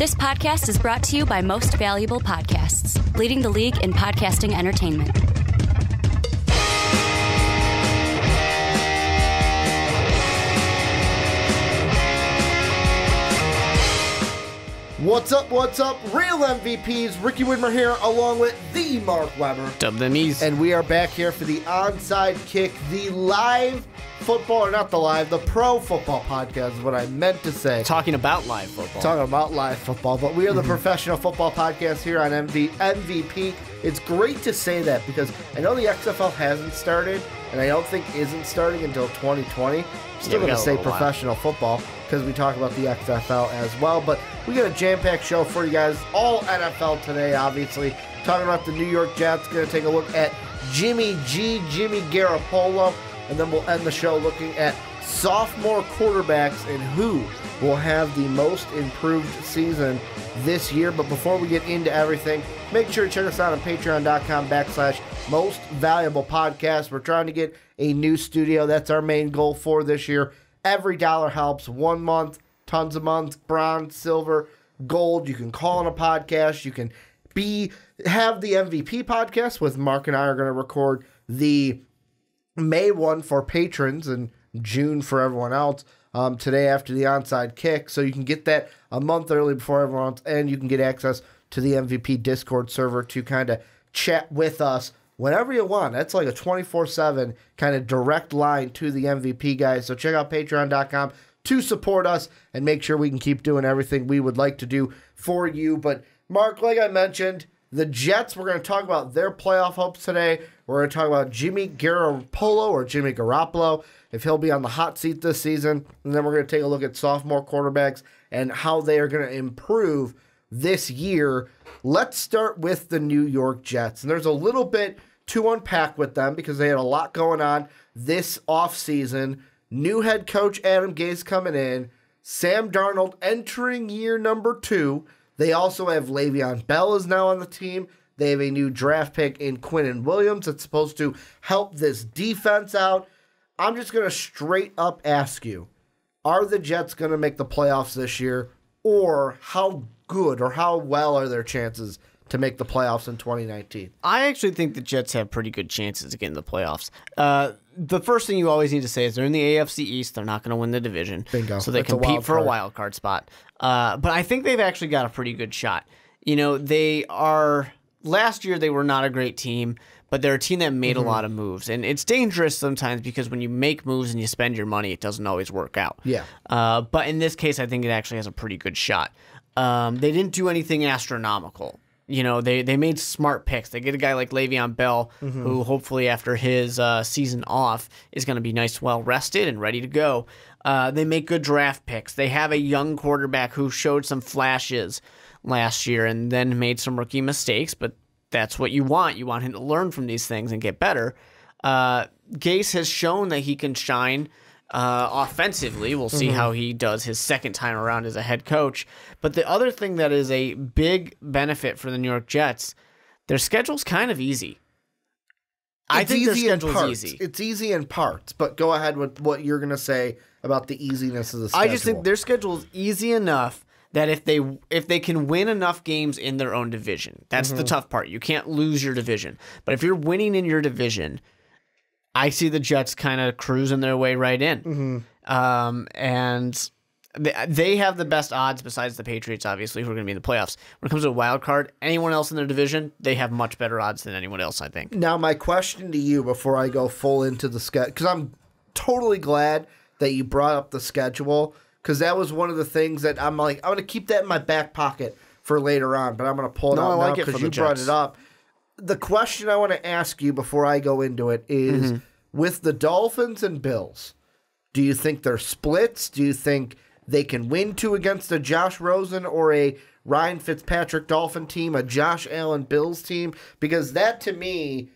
This podcast is brought to you by Most Valuable Podcasts, leading the league in podcasting entertainment. What's up, real MVPs? Ricky Widmer here, along with the Mark Weber. Dub them easy. And we are back here for the Onside Kick, the live football, or not the live, the pro football podcast is what I meant to say. Talking about live football. Talking about live football, but we are the professional football podcast here on MVP. It's great to say that because I know the XFL hasn't started, and I don't think isn't starting until 2020. Still going to say professional football because we talk about the XFL as well. But we got a jam-packed show for you guys. All NFL today, obviously. Talking about the New York Jets. Going to take a look at Jimmy Garoppolo. And then we'll end the show looking at sophomore quarterbacks and who will have the most improved season this year. But before we get into everything, make sure to check us out on patreon.com/mostvaluablepodcast. We're trying to get a new studio. That's our main goal for this year. Every dollar helps. 1 month, tons of months, bronze, silver, gold. You can call in a podcast. You can have the MVP podcast with Mark and I are going to record the May one for patrons and June for everyone else today after the Onside Kick. So you can get that a month early before everyone else, and you can get access to the MVP Discord server to kind of chat with us whenever you want. That's like a 24/7 kind of direct line to the MVP guys. So check out patreon.com to support us and make sure we can keep doing everything we would like to do for you. But Mark, like I mentioned, the Jets, we're going to talk about their playoff hopes today. We're going to talk about Jimmy Garoppolo, if he'll be on the hot seat this season. And then we're going to take a look at sophomore quarterbacks and how they are going to improve this year. Let's start with the New York Jets. And there's a little bit to unpack with them because they had a lot going on this offseason. New head coach Adam Gase coming in. Sam Darnold entering year number 2. They also have Le'Veon Bell is now on the team. They have a new draft pick in Quinnen Williams that's supposed to help this defense out. I'm just going to straight up ask you, are the Jets going to make the playoffs this year? Or how good or how well are their chances to make the playoffs in 2019? I actually think the Jets have pretty good chances to get in the playoffs. The first thing you always need to say is they're in the AFC East. They're not going to win the division. Bingo. So they compete for a wild card spot. But I think they've actually got a pretty good shot. You know, last year they were not a great team, but they're a team that made a lot of moves. And it's dangerous sometimes because when you make moves and you spend your money, it doesn't always work out. Yeah. But in this case, I think it actually has a pretty good shot. They didn't do anything astronomical. You know, they made smart picks. They get a guy like Le'Veon Bell, who hopefully after his season off is going to be nice, well rested and ready to go. They make good draft picks. They have a young quarterback who showed some flashes last year and then made some rookie mistakes, but that's what you want. You want him to learn from these things and get better. Gase has shown that he can shine offensively. We'll see how he does his second time around as a head coach. But the other thing that is a big benefit for the New York Jets, their schedule's kind of easy. I think their schedule's easy. It's easy in parts, but go ahead with what you're going to say about the easiness of the schedule. I just think their schedule is easy enough that if they can win enough games in their own division, that's the tough part. You can't lose your division. But if you're winning in your division, I see the Jets kind of cruising their way right in. And they have the best odds besides the Patriots, obviously, who are going to be in the playoffs. When it comes to a wild card, anyone else in their division, they have much better odds than anyone else, I think. Now, my question to you before I go full into the schedule, because I'm totally glad that you brought up the schedule, because that was one of the things that I'm like, I'm going to keep that in my back pocket for later on, but I'm going to pull it out now because you brought it up. The question I want to ask you before I go into it is, with the Dolphins and Bills, do you think they're splits? Do you think they can win 2 against a Josh Rosen or a Ryan Fitzpatrick Dolphin team, a Josh Allen Bills team? Because that, to me,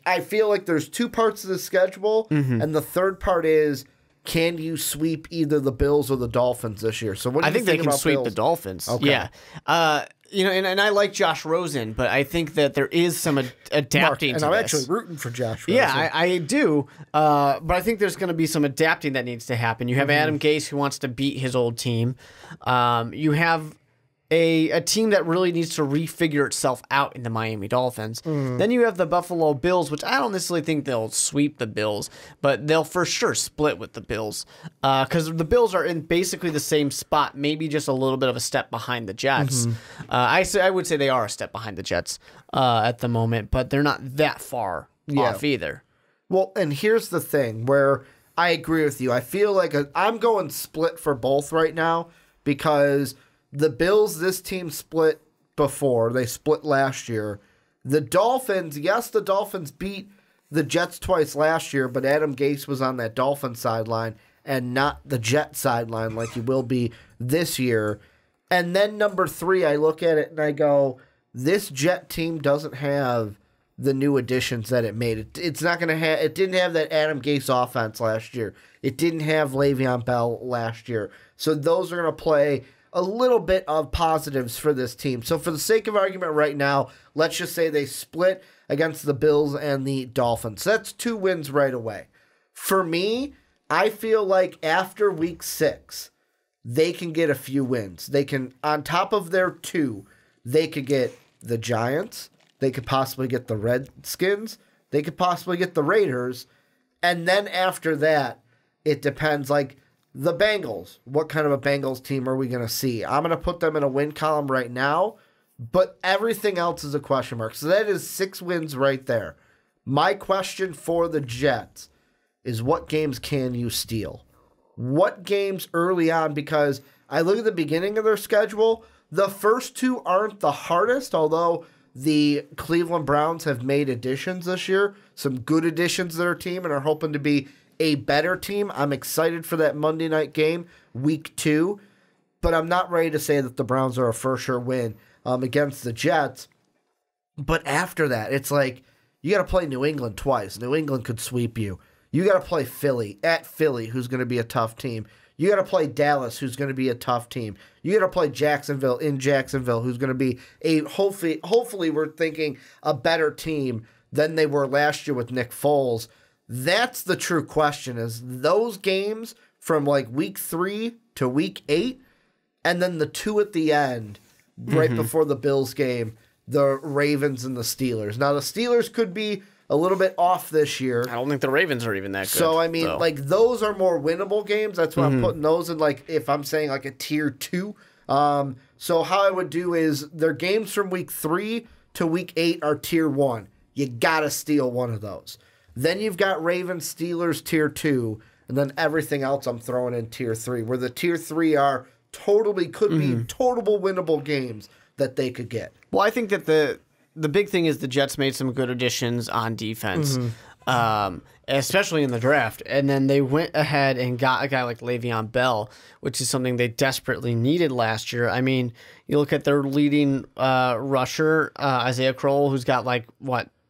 I feel like there's 2 parts of the schedule, and the third part is, can you sweep either the Bills or the Dolphins this year? So what do you think they can about sweep Bills? the Dolphins. Okay. Yeah. You know, and I like Josh Rosen, but I think that there is some adapting Mark, to I'm this. actually rooting for Josh Rosen. Yeah, I do. But I think there's going to be some adapting that needs to happen. You have Adam Gase, who wants to beat his old team. You have a team that really needs to refigure itself out in the Miami Dolphins. Then you have the Buffalo Bills, which I don't necessarily think they'll sweep the Bills, but they'll for sure split with the Bills because the Bills are in basically the same spot, maybe just a little bit of a step behind the Jets. I would say they are a step behind the Jets at the moment, but they're not that far off either. Well, and here's the thing where I agree with you. I feel like I'm going split for both right now because the Bills, this team split before. They split last year. The Dolphins, yes, the Dolphins beat the Jets twice last year, but Adam Gase was on that Dolphin sideline and not the Jet sideline like he will be this year. And then number 3, I look at it and I go, this Jet team doesn't have the new additions that it made. It's not going to have. It didn't have that Adam Gase offense last year. It didn't have Le'Veon Bell last year. So those are going to play a little bit of positives for this team. So for the sake of argument right now, let's just say they split against the Bills and the Dolphins. That's 2 wins right away. For me, I feel like after week 6, they can get a few wins. They can, on top of their 2, they could get the Giants. They could possibly get the Redskins. They could possibly get the Raiders. And then after that, it depends, like, the Bengals. What kind of a Bengals team are we going to see? I'm going to put them in a win column right now, but everything else is a question mark. So that is 6 wins right there. My question for the Jets is what games can you steal? What games early on? Because I look at the beginning of their schedule. The first 2 aren't the hardest, although the Cleveland Browns have made additions this year, some good additions to their team, and are hoping to be a better team. I'm excited for that Monday night game, week 2, but I'm not ready to say that the Browns are a for sure win against the Jets. But after that, it's like you got to play New England twice. New England could sweep you. You got to play Philly at Philly, who's going to be a tough team. You got to play Dallas, who's going to be a tough team. You got to play Jacksonville in Jacksonville, who's going to be a hopefully we're thinking a better team than they were last year with Nick Foles. That's the true question, is those games from like week 3 to week 8, and then the 2 at the end, right before the Bills game, the Ravens and the Steelers. Now, the Steelers could be a little bit off this year. I don't think the Ravens are even that good. So, I mean, like, those are more winnable games. That's why I'm putting those in, like, if I'm saying, like, a tier 2. So how I would do is their games from week 3 to week 8 are tier 1. You got to steal one of those. Then you've got Ravens, Steelers, tier 2, and then everything else I'm throwing in tier 3, where the tier 3 are could be total winnable games that they could get. Well, I think that the big thing is the Jets made some good additions on defense, especially in the draft. And then they went ahead and got a guy like Le'Veon Bell, which is something they desperately needed last year. I mean, you look at their leading rusher, Isaiah Crowell, who's got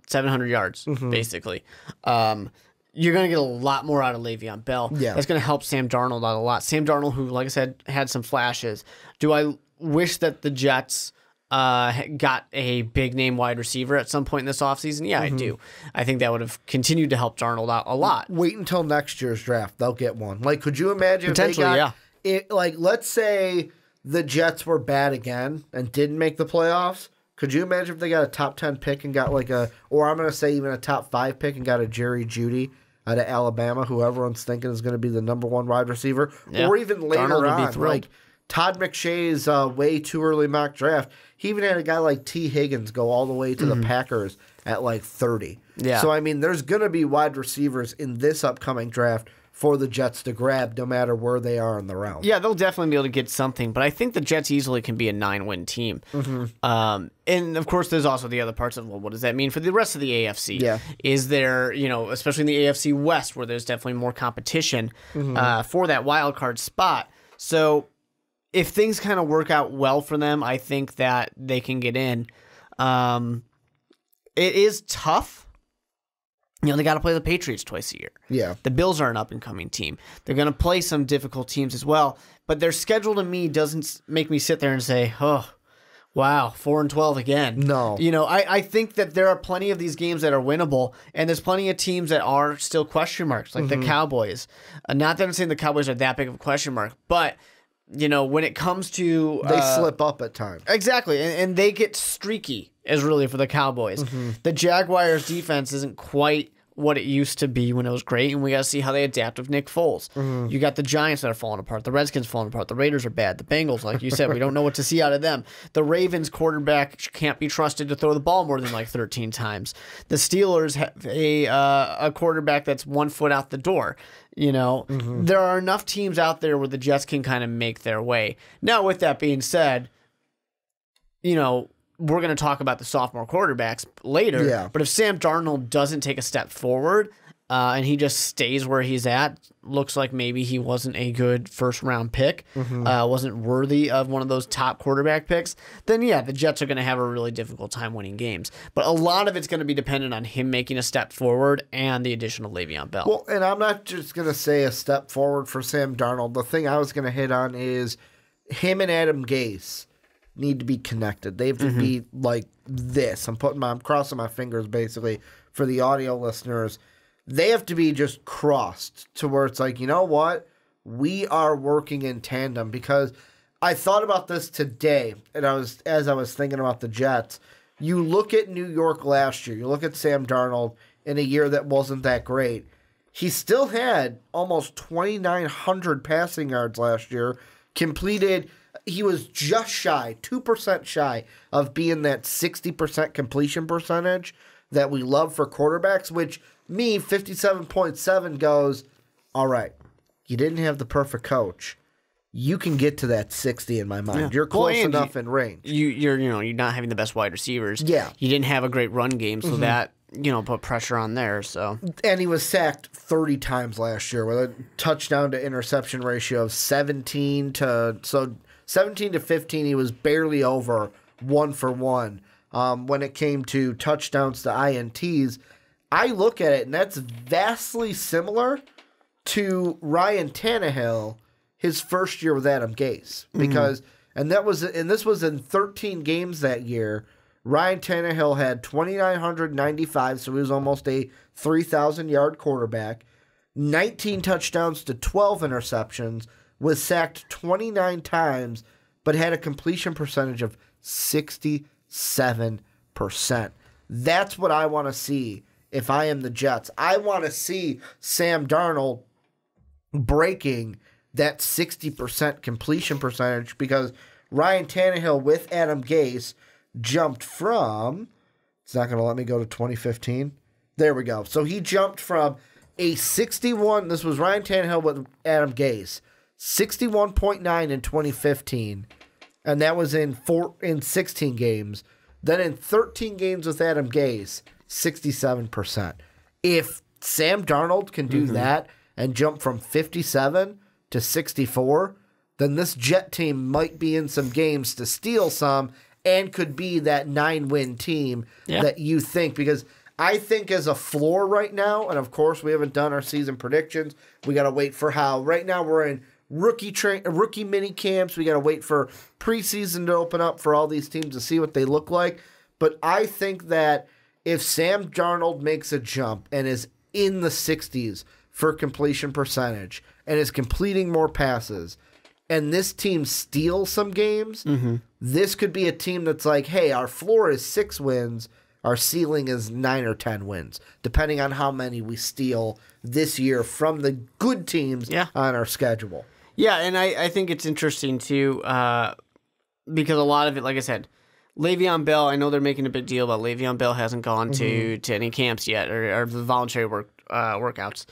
700 yards, basically. You're going to get a lot more out of Le'Veon Bell. Yeah. That's going to help Sam Darnold out a lot. Sam Darnold, who, like I said, had some flashes. Do I wish that the Jets got a big-name wide receiver at some point in this offseason? Yeah, I do. I think that would have continued to help Darnold out a lot. Wait until next year's draft. They'll get one. Like, could you imagine if they got it? Like, let's say the Jets were bad again and didn't make the playoffs. Could you imagine if they got a top 10 pick and got or I'm going to say even a top 5 pick and got a Jerry Jeudy out of Alabama, who everyone's thinking is going to be the number 1 wide receiver, or even later on, like Todd McShay's way too early mock draft. He even had a guy like T. Higgins go all the way to the Packers at 30. Yeah. So, I mean, there's going to be wide receivers in this upcoming draft for the Jets to grab no matter where they are in the round. Yeah, they'll definitely be able to get something, but I think the Jets easily can be a 9-win team. And, of course, there's also the other parts of, what does that mean for the rest of the AFC? Yeah. Is there, especially in the AFC West, where there's definitely more competition for that wild card spot. So if things kind of work out well for them, I think that they can get in. It is tough. They got to play the Patriots twice a year. Yeah. The Bills are an up-and-coming team. They're going to play some difficult teams as well, but their schedule to me doesn't make me sit there and say, oh, wow, 4-12 again. No. I think that there are plenty of these games that are winnable, and there's plenty of teams that are still question marks, like the Cowboys. Not that I'm saying the Cowboys are that big of a question mark, but when it comes to They slip up at times. exactly, and they get streaky. Is really for the Cowboys. The Jaguars' defense isn't quite what it used to be when it was great, and we got to see how they adapt with Nick Foles. You got the Giants that are falling apart, the Redskins falling apart, the Raiders are bad, the Bengals, like you said, we don't know what to see out of them. The Ravens quarterback can't be trusted to throw the ball more than like 13 times. The Steelers have a quarterback that's 1 foot out the door. There are enough teams out there where the Jets can kind of make their way. Now, with that being said, we're going to talk about the sophomore quarterbacks later. Yeah. But if Sam Darnold doesn't take a step forward and he just stays where he's at, looks like maybe he wasn't a good first-round pick, wasn't worthy of one of those top quarterback picks, then, yeah, the Jets are going to have a really difficult time winning games. But a lot of it's going to be dependent on him making a step forward and the addition of Le'Veon Bell. Well, and I'm not just going to say a step forward for Sam Darnold. The thing I was going to hit on is him and Adam Gase need to be connected. They have to be like this. I'm crossing my fingers basically for the audio listeners. They have to be just crossed to where it's like, you know what? We are working in tandem, because I thought about this today, and as I was thinking about the Jets. You look at New York last year. You look at Sam Darnold in a year that wasn't that great. He still had almost 2,900 passing yards last year. He was just shy, 2% shy of being that 60% completion percentage that we love for quarterbacks, which 57.7 goes, all right, you didn't have the perfect coach. You can get to that 60 in my mind. Yeah. You're close enough in range. You're not having the best wide receivers. Yeah. You didn't have a great run game, so that put pressure on there. So, and he was sacked 30 times last year with a touchdown to interception ratio of 17 to 15, he was barely over 1 for 1. When it came to touchdowns to INTs, I look at it, and that's vastly similar to Ryan Tannehill, his first year with Adam Gase. Because, this was in 13 games that year. Ryan Tannehill had 2,995, so he was almost a 3,000-yard quarterback, 19 touchdowns to 12 interceptions, was sacked 29 times, but had a completion percentage of 67%. That's what I want to see if I am the Jets. I want to see Sam Darnold breaking that 60% completion percentage, because Ryan Tannehill with Adam Gase jumped from, it's not going to let me go to 2015. There we go. So he jumped from a 61, this was Ryan Tannehill with Adam Gase, 61.9 in 2015, and that was in 16 games. Then in 13 games with Adam Gase, 67%. If Sam Darnold can do that and jump from 57 to 64, then this Jet team might be in some games to steal some and could be that 9-win team that you think. Because I think as a floor right now, and of course we haven't done our season predictions, we got to wait for how. Right now we're in rookie mini camps. We got to wait for preseason to open up for all these teams to see what they look like. But I think that if Sam Darnold makes a jump and is in the 60s for completion percentage and is completing more passes, and this team steals some games, this could be a team that's like, hey, our floor is 6 wins, our ceiling is 9 or 10 wins, depending on how many we steal this year from the good teams on our schedule. Yeah, and I think it's interesting, too, because a lot of it, like I said, Le'Veon Bell, I know they're making a big deal about Le'Veon Bell hasn't gone to any camps yet or the voluntary workouts.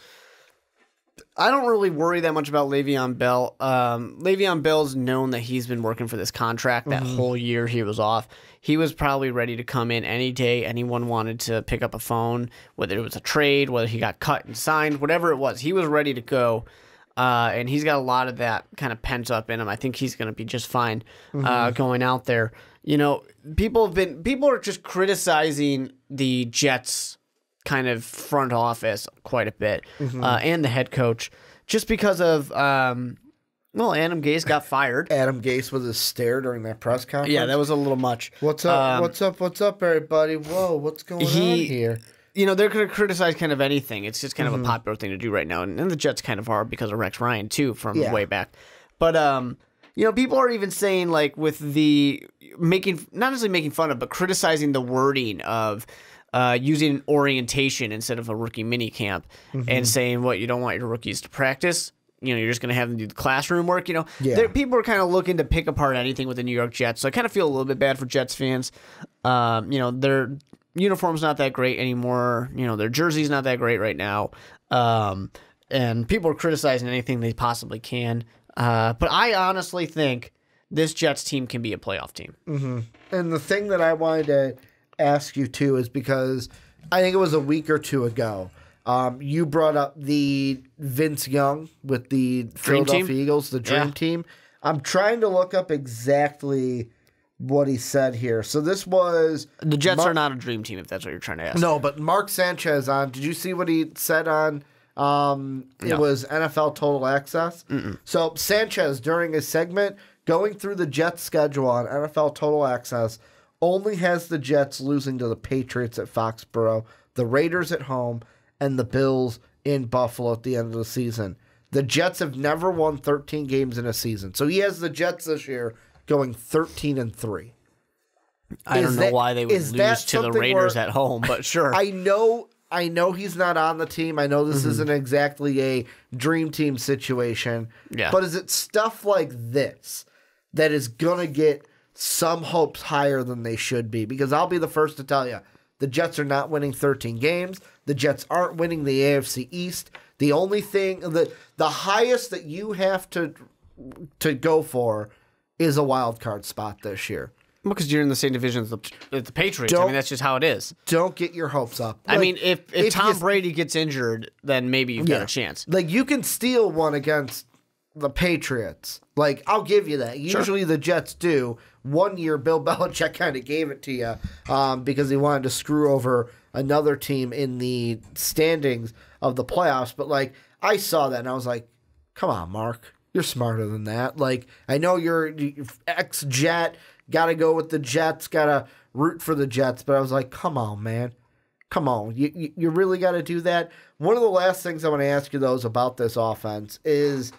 I don't really worry that much about Le'Veon Bell. Le'Veon Bell's known that he's been working for this contract that whole year he was off. He was probably ready to come in any day anyone wanted to pick up a phone, whether it was a trade, whether he got cut and signed, whatever it was. He was ready to go, and he's got a lot of that kind of pent up in him. I think he's going to be just fine going out there. People are just criticizing the Jets kind of front office quite a bit, and the head coach, just because of Adam Gase got fired. Adam Gase with his stare during that press conference. Yeah, that was a little much. What's up? What's up, everybody? Whoa, what's going on here? They're going to criticize kind of anything. It's just kind of a popular thing to do right now, and the Jets kind of are because of Rex Ryan too from way back. But people are even saying, like, with the not necessarily making fun of, but criticizing the wording of using orientation instead of a rookie mini camp, and saying, what, you don't want your rookies to practice? You're just going to have them do the classroom work. People are kind of looking to pick apart anything with the New York Jets. So I kind of feel a little bit bad for Jets fans. Their uniform's not that great anymore. Their jersey's not that great right now. And people are criticizing anything they possibly can. But I honestly think this Jets team can be a playoff team. Mm-hmm. And the thing that I wanted to ask you, too, is because I think it was a week or two ago, you brought up the Vince Young with the Philadelphia Eagles, the Dream Team. I'm trying to look up exactly what he said here. So this was... The Jets are not a dream team, if that's what you're trying to ask. No, but Mark Sanchez on... Did you see what he said on... It was NFL Total Access? Mm-mm. So Sanchez, during his segment, going through the Jets schedule on NFL Total Access, only has the Jets losing to the Patriots at Foxborough, the Raiders at home, and the Bills in Buffalo at the end of the season. The Jets have never won 13 games in a season. So he has the Jets this year going 13-3. I don't know why they would lose to the Raiders at home, but sure. I know he's not on the team. I know this isn't exactly a dream team situation. Yeah. But is it stuff like this that is going to get some hopes higher than they should be? Because I'll be the first to tell you, the Jets are not winning 13 games. The Jets aren't winning the AFC East. The only thing, the highest that you have to go for is a wild card spot this year. Well, because you're in the same division as the Patriots. I mean, that's just how it is. Don't get your hopes up. I mean, if Tom Brady gets injured, then maybe you've got a chance. Like, you can steal one against the Patriots. Like, I'll give you that. Usually the Jets do. One year, Bill Belichick kind of gave it to you because he wanted to screw over another team in the standings of the playoffs. But, like, I saw that and I was like, come on, Mark. You're smarter than that. Like, I know you're ex-Jet. Got to go with the Jets. Got to root for the Jets. But I was like, come on, man. Come on. You really got to do that? One of the last things I want to ask you, though, is about this offense is,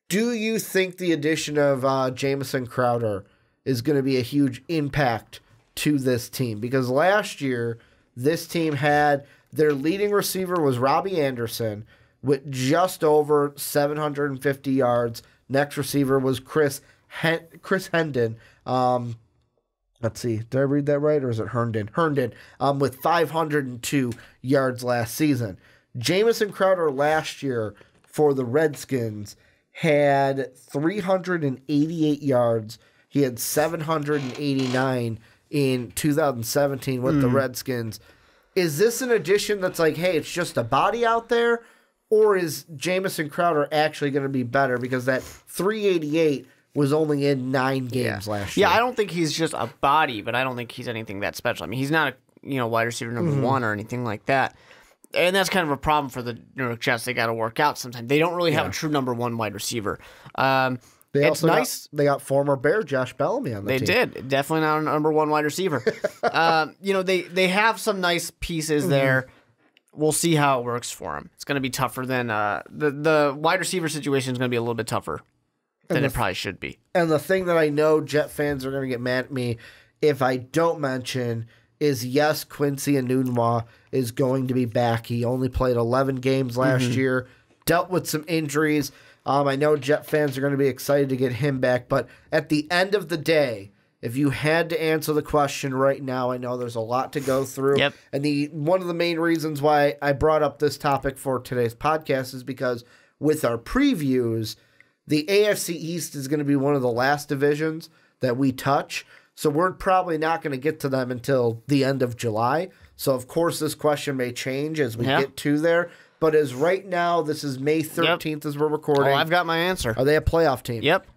do you think the addition of Jamison Crowder is going to be a huge impact to this team? Because last year, this team had their leading receiver was Robbie Anderson with just over 750 yards. Next receiver was Chris Hendon. Let's see. Did I read that right, or is it Herndon? Herndon with 502 yards last season. Jamison Crowder last year for the Redskins had 388 yards. He had 789 in 2017 with the Redskins. Is this an addition that's like, hey, it's just a body out there? Or is Jamison Crowder actually going to be better? Because that 388 was only in 9 games last year. Yeah, I don't think he's just a body, but I don't think he's anything that special. I mean, he's not a wide receiver number one or anything like that. And that's kind of a problem for the New York Jets. They got to work out sometimes. They don't really have a true number one wide receiver. It's nice. They got former Bear Josh Bellamy on the team. They did. Definitely not a number one wide receiver. They have some nice pieces there. We'll see how it works for them. It's going to be tougher than the wide receiver situation is going to be a little bit tougher than it probably should be. And the thing that I know Jet fans are going to get mad at me if I don't mention is, yes, Quincy Enunwa is going to be back. He only played 11 games last year, dealt with some injuries. I know Jet fans are going to be excited to get him back, but at the end of the day, if you had to answer the question right now, I know there's a lot to go through. Yep. And one of the main reasons why I brought up this topic for today's podcast is because with our previews, the AFC East is going to be one of the last divisions that we touch. So we're probably not going to get to them until the end of July. So, of course, this question may change as we get to there. But as right now, this is May 13th as we're recording. Oh, I've got my answer. Are they a playoff team? Yep.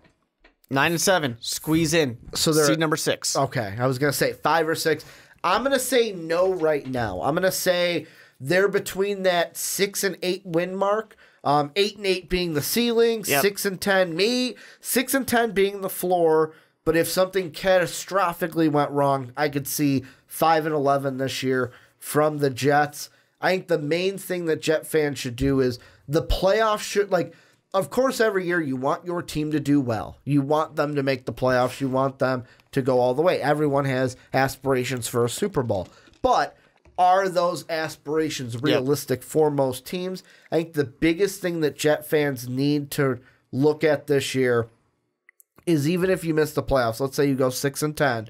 9-7. Squeeze in. So they're seed number 6. Okay. I was going to say 5 or 6. I'm going to say no right now. I'm going to say they're between that 6 and 8 win mark. 8-8 being the ceiling, 6-10 me, 6-10 being the floor. But if something catastrophically went wrong, I could see 5-11 this year from the Jets. I think the main thing that Jet fans should do is the playoffs should, like, of course, every year you want your team to do well. You want them to make the playoffs. You want them to go all the way. Everyone has aspirations for a Super Bowl. But are those aspirations realistic for most teams? I think the biggest thing that Jet fans need to look at this year is, even if you miss the playoffs, let's say you go 6-10,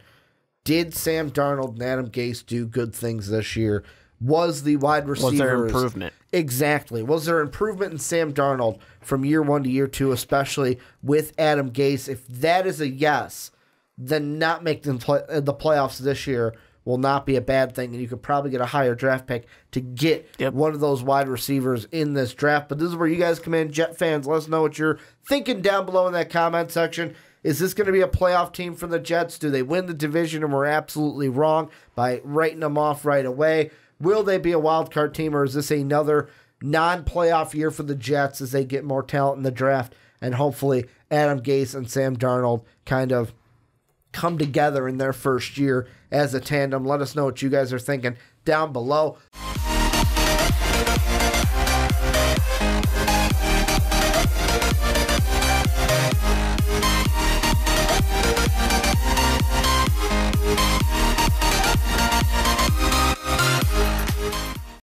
did Sam Darnold and Adam Gase do good things this year? Was the wide receivers... Was there improvement? Exactly. Was there improvement in Sam Darnold from year 1 to year 2, especially with Adam Gase? If that is a yes, then not making the playoffs this year will not be a bad thing, and you could probably get a higher draft pick to get one of those wide receivers in this draft. But this is where you guys come in, Jet fans. Let us know what you're thinking down below in that comment section. Is this going to be a playoff team for the Jets? Do they win the division and we're absolutely wrong by writing them off right away? Will they be a wild card team, or is this another non-playoff year for the Jets as they get more talent in the draft and hopefully Adam Gase and Sam Darnold kind of come together in their first year as a tandem? Let us know what you guys are thinking down below.